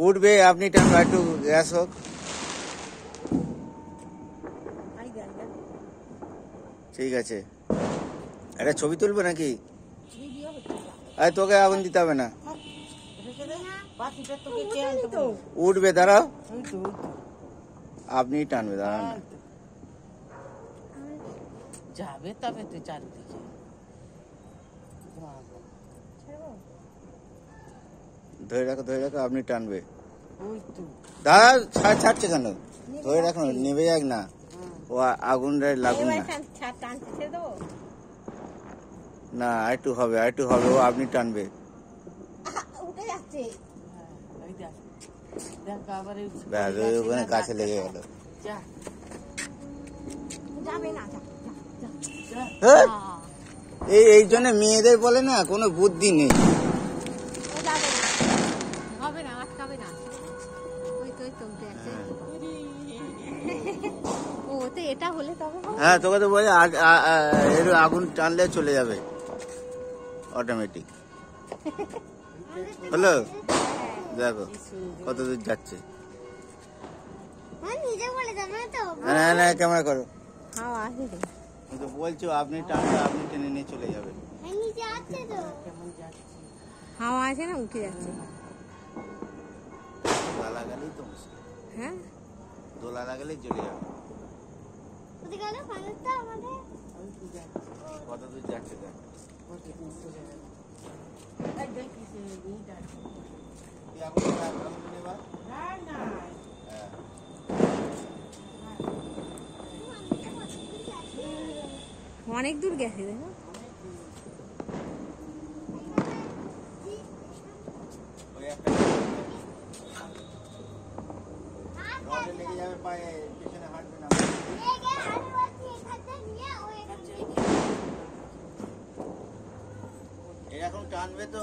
উঠবে, আপনি টানবে, একটু গ্যাস হোক। ঠিক আছে, একটা ছবি তুলবে নাকি? আরে তোকে আগুন দিতে হবে না, উঠবে, দাঁড়াও, আপনি টানবে, দাঁড়ান না। যাবে তবে তো চারদিকে ধরে রাখো, ধরে রাখো, আপনি টানবে। দাঁড়া, ছাড়ছে কেন? ধরে রাখো, নেবে যাক না, ও আগুন লাগুন না। না, একটু হবে, একটু হবে, ও আপনি টানবে। ওখানে কাছে লেগে গেল। এই জন্য মেয়েদের বলে না, কোনো বুদ্ধি নেই। হ্যাঁ, তোকে তো বলে আগুন টানলে চলে যাবে অটোমেটিক। হলো, দেখো কত দূর যাচ্ছে। হ্যাঁ, না, ক্যামেরা করো। তো বলছো আপনি টানলে আপনি টেনে নিয়ে চলে যাবে। হাওয়া আছে না, উঠে যাচ্ছে। দোলা লাগালেই তো মুশকিল। হ্যাঁ, দোলা লাগালেই চলে যাবে। কত দূর যাচ্ছে দেখ। অনেক দূর গেছে, দেখো। লেগে যাবে পায়ে, পিছনে হাঁটবে না। এরকম টানবে তো।